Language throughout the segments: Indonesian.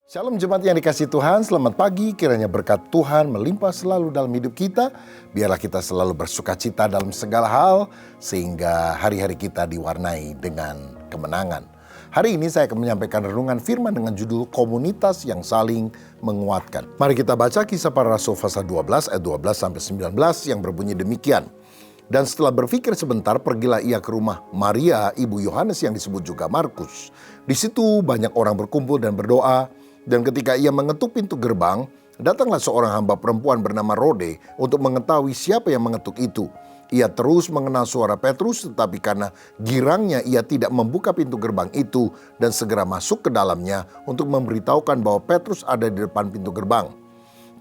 Shalom jemaat yang dikasihi Tuhan, selamat pagi. Kiranya berkat Tuhan melimpah selalu dalam hidup kita. Biarlah kita selalu bersukacita dalam segala hal, sehingga hari-hari kita diwarnai dengan kemenangan. Hari ini saya akan menyampaikan renungan firman dengan judul Komunitas yang Saling Menguatkan. Mari kita baca Kisah Para Rasul pasal 12 ayat 12-19 yang berbunyi demikian. Dan setelah berpikir sebentar, pergilah ia ke rumah Maria, ibu Yohanes yang disebut juga Markus. Di situ banyak orang berkumpul dan berdoa. Dan ketika ia mengetuk pintu gerbang, datanglah seorang hamba perempuan bernama Rode untuk mengetahui siapa yang mengetuk itu. Ia terus mengenal suara Petrus, tetapi karena girangnya ia tidak membuka pintu gerbang itu dan segera masuk ke dalamnya untuk memberitahukan bahwa Petrus ada di depan pintu gerbang.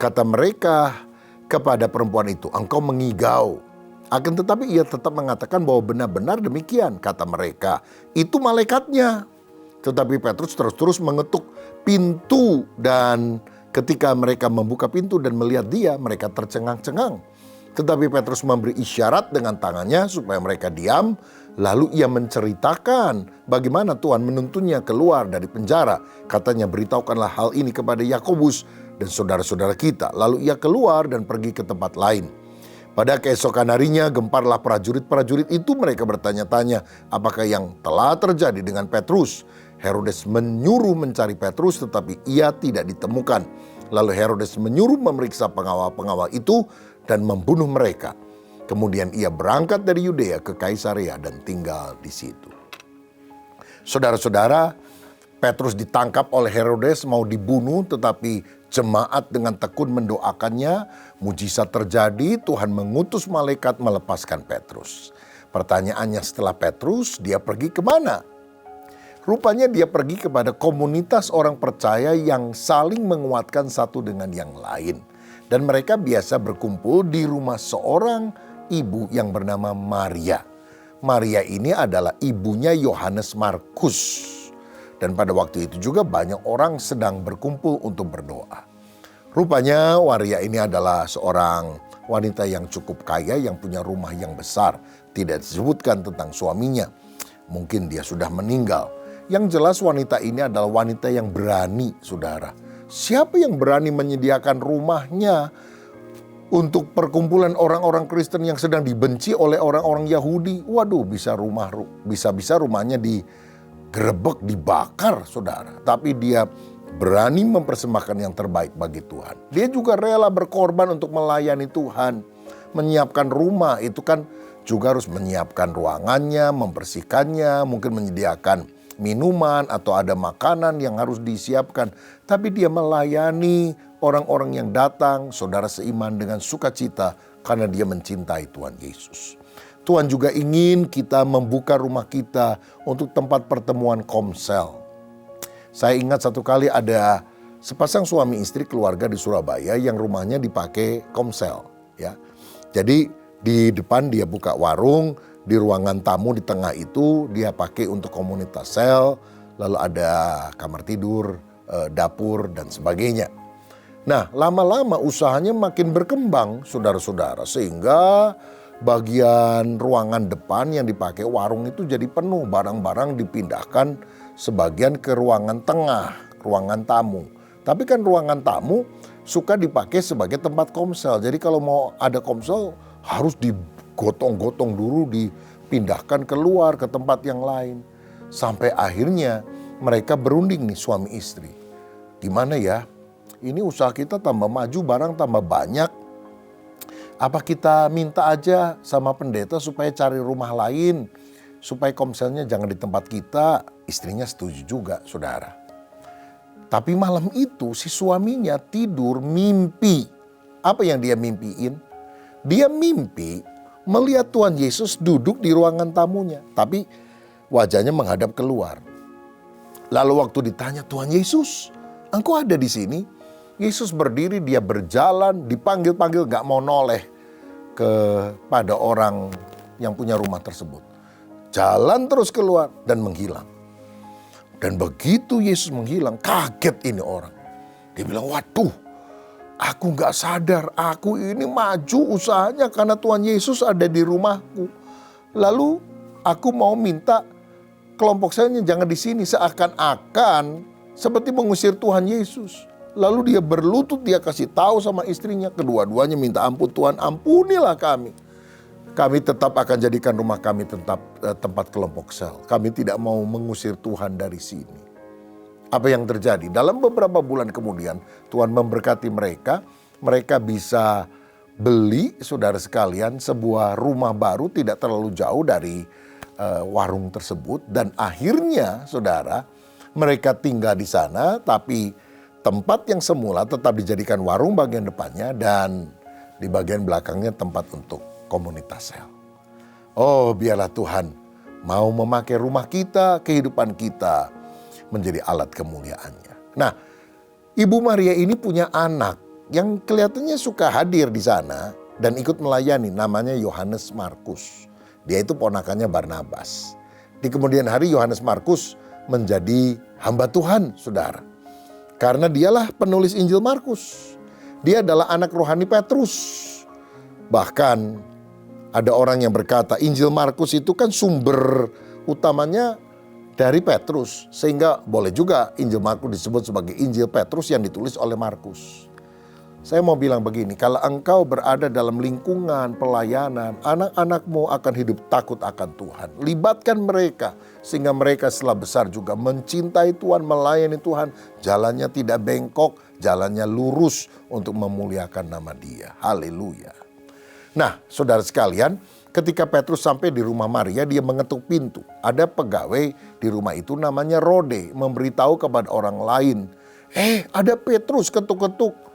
Kata mereka kepada perempuan itu, "Engkau mengigau." Akan tetapi ia tetap mengatakan bahwa benar-benar demikian. Kata mereka, "Itu malaikatnya." Tetapi Petrus terus mengetuk pintu, dan ketika mereka membuka pintu dan melihat dia, mereka tercengang-cengang. Tetapi Petrus memberi isyarat dengan tangannya supaya mereka diam. Lalu ia menceritakan bagaimana Tuhan menuntunnya keluar dari penjara. Katanya, "Beritahukanlah hal ini kepada Yakobus dan saudara-saudara kita." Lalu ia keluar dan pergi ke tempat lain. Pada keesokan harinya gemparlah prajurit-prajurit itu. Mereka bertanya-tanya apakah yang telah terjadi dengan Petrus. Herodes menyuruh mencari Petrus, tetapi ia tidak ditemukan. Lalu Herodes menyuruh memeriksa pengawal-pengawal itu dan membunuh mereka. Kemudian ia berangkat dari Yudea ke Kaisarea dan tinggal di situ. Saudara-saudara, Petrus ditangkap oleh Herodes mau dibunuh, tetapi jemaat dengan tekun mendoakannya. Mujizat terjadi, Tuhan mengutus malaikat melepaskan Petrus. Pertanyaannya, setelah Petrus dia pergi kemana? Rupanya dia pergi kepada komunitas orang percaya yang saling menguatkan satu dengan yang lain. Dan mereka biasa berkumpul di rumah seorang ibu yang bernama Maria. Maria ini adalah ibunya Yohanes Markus. Dan pada waktu itu juga banyak orang sedang berkumpul untuk berdoa. Rupanya Maria ini adalah seorang wanita yang cukup kaya, yang punya rumah yang besar. Tidak disebutkan tentang suaminya. Mungkin dia sudah meninggal. Yang jelas wanita ini adalah wanita yang berani, saudara. Siapa yang berani menyediakan rumahnya untuk perkumpulan orang-orang Kristen yang sedang dibenci oleh orang-orang Yahudi? Waduh, bisa-bisa rumahnya digerebek, dibakar, saudara. Tapi dia berani mempersembahkan yang terbaik bagi Tuhan. Dia juga rela berkorban untuk melayani Tuhan. Menyiapkan rumah itu kan juga harus menyiapkan ruangannya, membersihkannya, mungkin menyediakan minuman atau ada makanan yang harus disiapkan. Tapi dia melayani orang-orang yang datang, saudara seiman, dengan sukacita karena dia mencintai Tuhan Yesus. Tuhan juga ingin kita membuka rumah kita untuk tempat pertemuan komsel. Saya ingat satu kali ada sepasang suami istri keluarga di Surabaya yang rumahnya dipakai komsel. Ya. Jadi di depan dia buka warung, di ruangan tamu di tengah itu dia pakai untuk komunitas sel, lalu ada kamar tidur, dapur dan sebagainya. Nah, lama-lama usahanya makin berkembang, saudara-saudara, sehingga bagian ruangan depan yang dipakai warung itu jadi penuh, barang-barang dipindahkan sebagian ke ruangan tengah, ruangan tamu. Tapi kan ruangan tamu suka dipakai sebagai tempat komsel. Jadi kalau mau ada komsel harus digotong-gotong dulu, dipindahkan keluar ke tempat yang lain. Sampai akhirnya mereka berunding nih, suami istri. Gimana ya? Ini usaha kita tambah maju, barang tambah banyak. Apa kita minta aja sama pendeta supaya cari rumah lain, supaya komselnya jangan di tempat kita? Istrinya setuju juga, saudara. Tapi malam itu si suaminya tidur mimpi. Apa yang dia mimpiin? Dia mimpi melihat Tuhan Yesus duduk di ruangan tamunya, tapi wajahnya menghadap keluar. Lalu waktu ditanya, "Tuhan Yesus, Engkau ada di sini?" Yesus berdiri, dia berjalan, dipanggil-panggil gak mau noleh kepada orang yang punya rumah tersebut. Jalan terus keluar dan menghilang. Dan begitu Yesus menghilang, kaget ini orang. Dia bilang, "Waduh, aku gak sadar, aku ini maju usahanya karena Tuhan Yesus ada di rumahku. Lalu aku mau minta kelompok saya jangan di sini." Seakan-akan seperti mengusir Tuhan Yesus. Lalu dia berlutut, dia kasih tahu sama istrinya, kedua-duanya minta ampun, Tuhan ampunilah kami. Kami tetap akan jadikan rumah kami tempat kelompok sel. Kami tidak mau mengusir Tuhan dari sini. Apa yang terjadi? Dalam beberapa bulan kemudian Tuhan memberkati mereka. Mereka bisa beli, saudara sekalian, sebuah rumah baru tidak terlalu jauh dari warung tersebut. Dan akhirnya, saudara, mereka tinggal di sana, tapi tempat yang semula tetap dijadikan warung bagian depannya dan di bagian belakangnya tempat untuk komunitas sel. Oh, biarlah Tuhan mau memakai rumah kita, kehidupan kita menjadi alat kemuliaannya. Nah, Ibu Maria ini punya anak yang kelihatannya suka hadir di sana dan ikut melayani, namanya Yohanes Markus. Dia itu ponakannya Barnabas. Di kemudian hari Yohanes Markus menjadi hamba Tuhan, saudara. Karena dialah penulis Injil Markus. Dia adalah anak rohani Petrus. Bahkan ada orang yang berkata Injil Markus itu kan sumber utamanya dari Petrus. Sehingga boleh juga Injil Markus disebut sebagai Injil Petrus yang ditulis oleh Markus. Saya mau bilang begini, kalau engkau berada dalam lingkungan pelayanan, anak-anakmu akan hidup takut akan Tuhan. Libatkan mereka, sehingga mereka setelah besar juga mencintai Tuhan, melayani Tuhan. Jalannya tidak bengkok, jalannya lurus untuk memuliakan nama Dia. Haleluya. Nah, saudara sekalian, ketika Petrus sampai di rumah Maria, dia mengetuk pintu. Ada pegawai di rumah itu namanya Rode, memberitahu kepada orang lain, ada Petrus ketuk-ketuk.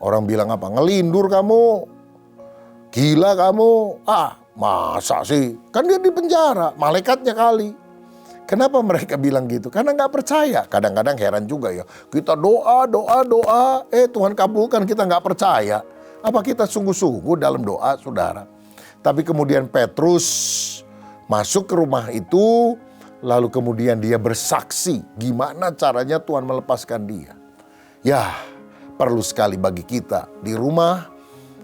Orang bilang apa? Ngelindur kamu, gila kamu. Masa sih? Kan dia di penjara, malaikatnya kali. Kenapa mereka bilang gitu? Karena gak percaya. Kadang-kadang heran juga ya. Kita doa. Tuhan kabulkan, kita gak percaya. Apa kita sungguh-sungguh dalam doa, saudara? Tapi kemudian Petrus masuk ke rumah itu. Lalu kemudian dia bersaksi. Gimana caranya Tuhan melepaskan dia. Ya, perlu sekali bagi kita di rumah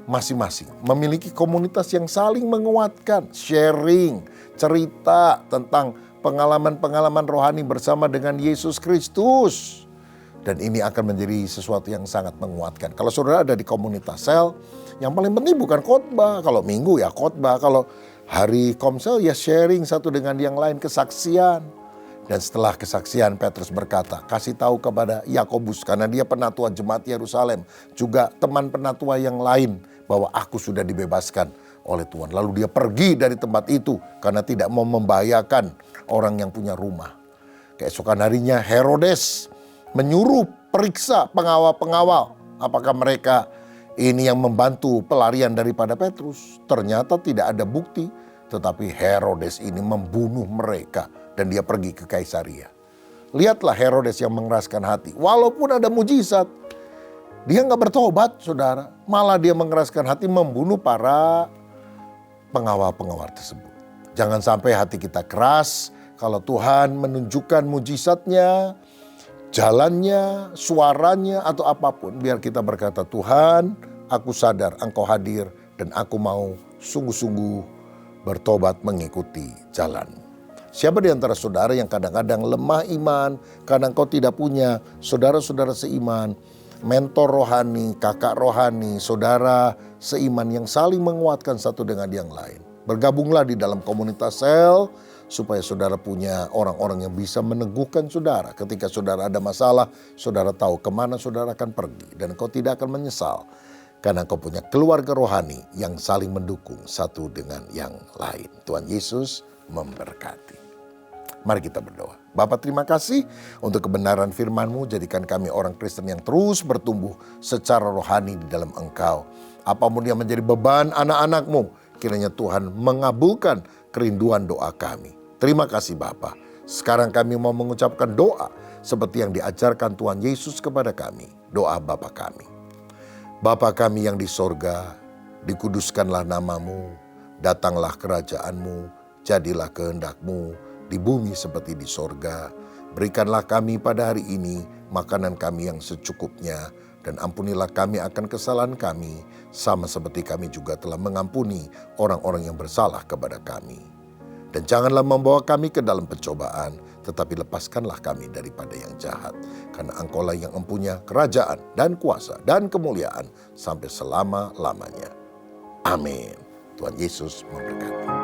masing-masing memiliki komunitas yang saling menguatkan, sharing, cerita tentang pengalaman-pengalaman rohani bersama dengan Yesus Kristus. Dan ini akan menjadi sesuatu yang sangat menguatkan. Kalau saudara ada di komunitas sel, yang paling penting bukan khotbah. Kalau minggu ya khotbah, kalau hari komsel ya sharing satu dengan yang lain, kesaksian. Dan setelah kesaksian Petrus berkata, kasih tahu kepada Yakobus karena dia penatua jemaat Yerusalem, juga teman penatua yang lain bahwa aku sudah dibebaskan oleh Tuhan. Lalu dia pergi dari tempat itu karena tidak mau membahayakan orang yang punya rumah. Keesokan harinya Herodes menyuruh periksa pengawal-pengawal apakah mereka ini yang membantu pelarian daripada Petrus. Ternyata tidak ada bukti, tetapi Herodes ini membunuh mereka. Dan dia pergi ke Kaisaria. Lihatlah Herodes yang mengeraskan hati. Walaupun ada mujizat, dia gak bertobat, saudara. Malah dia mengeraskan hati membunuh para pengawal-pengawal tersebut. Jangan sampai hati kita keras kalau Tuhan menunjukkan mujizatnya, jalannya, suaranya, atau apapun. Biar kita berkata, Tuhan, aku sadar Engkau hadir dan aku mau sungguh-sungguh bertobat mengikuti jalan. Siapa di antara saudara yang kadang-kadang lemah iman, kadang kau tidak punya saudara-saudara seiman, mentor rohani, kakak rohani, saudara seiman yang saling menguatkan satu dengan yang lain. Bergabunglah di dalam komunitas sel supaya saudara punya orang-orang yang bisa meneguhkan saudara. Ketika saudara ada masalah, saudara tahu kemana saudara akan pergi dan kau tidak akan menyesal. Karena kau punya keluarga rohani yang saling mendukung satu dengan yang lain. Tuhan Yesus memberkati. Mari kita berdoa. Bapa, terima kasih untuk kebenaran firman-Mu. Jadikan kami orang Kristen yang terus bertumbuh secara rohani di dalam Engkau. Apapun yang menjadi beban anak-anak-Mu, kiranya Tuhan mengabulkan kerinduan doa kami. Terima kasih Bapa. Sekarang kami mau mengucapkan doa seperti yang diajarkan Tuhan Yesus kepada kami. Doa Bapa kami. Bapa kami yang di sorga, dikuduskanlah nama-Mu, datanglah kerajaan-Mu, jadilah kehendak-Mu, di bumi seperti di sorga. Berikanlah kami pada hari ini makanan kami yang secukupnya, dan ampunilah kami akan kesalahan kami, sama seperti kami juga telah mengampuni orang-orang yang bersalah kepada kami. Dan janganlah membawa kami ke dalam pencobaan, tetapi lepaskanlah kami daripada yang jahat. Karena Engkaulah yang mempunyai kerajaan dan kuasa dan kemuliaan sampai selama-lamanya. Amin. Tuhan Yesus memberkati.